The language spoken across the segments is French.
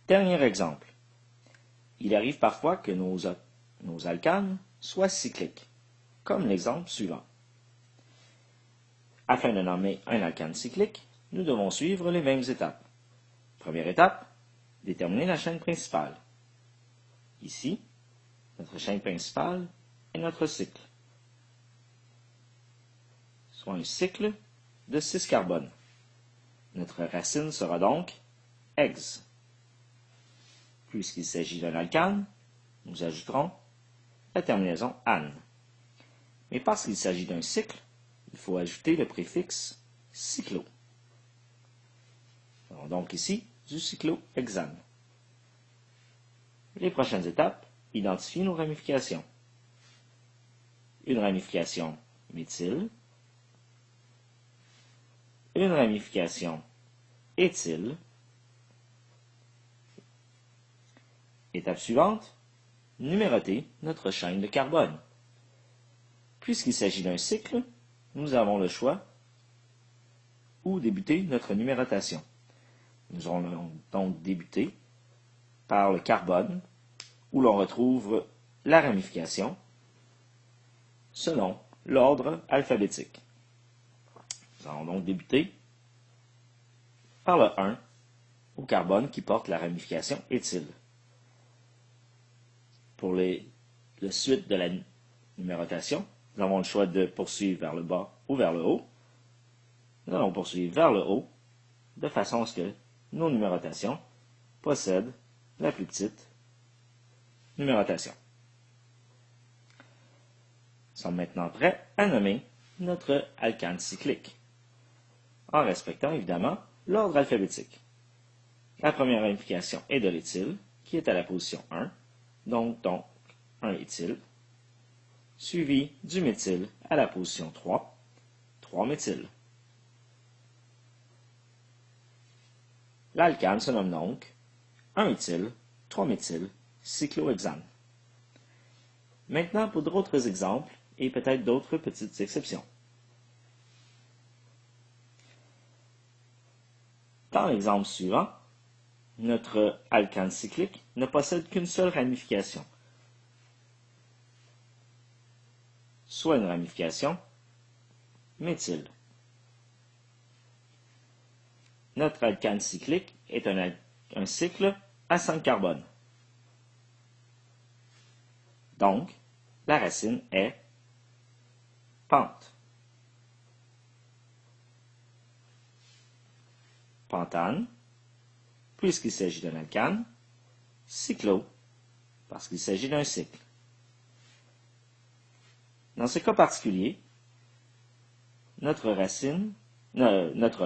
Dernier exemple. Il arrive parfois que nos alcanes soient cycliques, comme l'exemple suivant. Afin de nommer un alcane cyclique, nous devons suivre les mêmes étapes. Première étape, déterminer la chaîne principale. Ici, notre chaîne principale est notre cycle, soit un cycle de 6 carbones. Notre racine sera donc ex. Puisqu'il s'agit d'un alcane, nous ajouterons la terminaison -ane. Mais parce qu'il s'agit d'un cycle, il faut ajouter le préfixe cyclo. Nous avons donc ici du cyclohexane. Les prochaines étapes identifient nos ramifications. Une ramification méthyle, une ramification éthyle. Étape suivante, numéroter notre chaîne de carbone. Puisqu'il s'agit d'un cycle, nous avons le choix où débuter notre numérotation. Nous allons donc débuter par le carbone, où l'on retrouve la ramification selon l'ordre alphabétique. Nous allons donc débuter par le 1 au carbone qui porte la ramification éthyle. Pour la suite de la numérotation, nous avons le choix de poursuivre vers le bas ou vers le haut. Nous allons poursuivre vers le haut, de façon à ce que nos numérotations possèdent la plus petite numérotation. Nous sommes maintenant prêts à nommer notre alcane cyclique, en respectant évidemment l'ordre alphabétique. La première ramification est de l'éthyle, qui est à la position 1, donc 1 éthyle, suivi du méthyle à la position 3, 3 méthyle. L'alcane se nomme donc 1 éthyle, 3 méthyle, cyclohexane. Maintenant pour d'autres exemples et peut-être d'autres petites exceptions. Dans l'exemple suivant, notre alcane cyclique ne possède qu'une seule ramification, soit une ramification méthyle. Notre alcane cyclique est un cycle à 5 carbones. Donc, la racine est pente. Pentane, puisqu'il s'agit d'un alcane. Cyclo, parce qu'il s'agit d'un cycle. Dans ce cas particulier, notre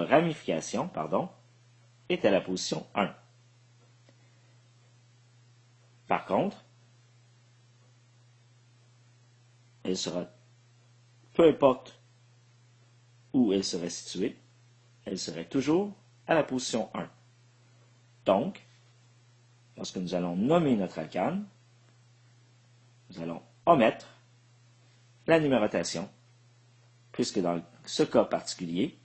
ramification, est à la position 1. Par contre, elle sera, peu importe où elle serait située, elle serait toujours à la position 1. Donc, lorsque nous allons nommer notre alcane, nous allons omettre la numérotation, puisque dans ce cas particulier,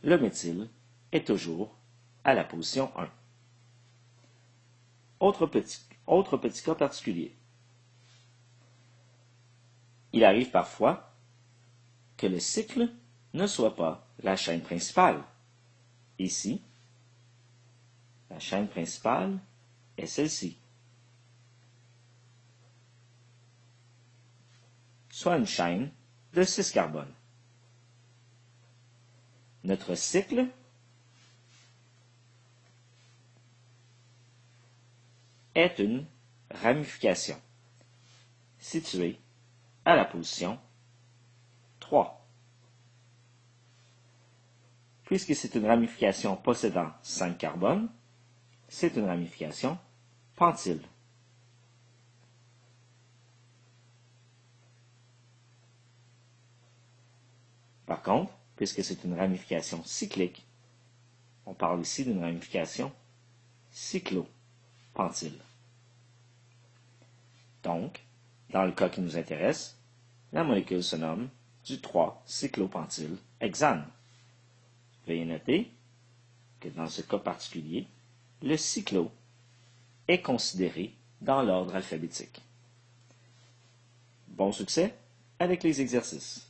le méthyle est toujours à la position 1. Autre petit cas particulier. Il arrive parfois que le cycle ne soit pas la chaîne principale. Ici, la chaîne principale est celle-ci, soit une chaîne de 6 carbones. Notre cycle est une ramification située à la position 3. Puisque c'est une ramification possédant 5 carbones, c'est une ramification pentyle. Par contre, puisque c'est une ramification cyclique, on parle ici d'une ramification cyclopentyle. Donc, dans le cas qui nous intéresse, la molécule se nomme du 3-cyclopentylhexane. Veuillez noter que dans ce cas particulier, le cyclo est considérée dans l'ordre alphabétique. Bon succès avec les exercices.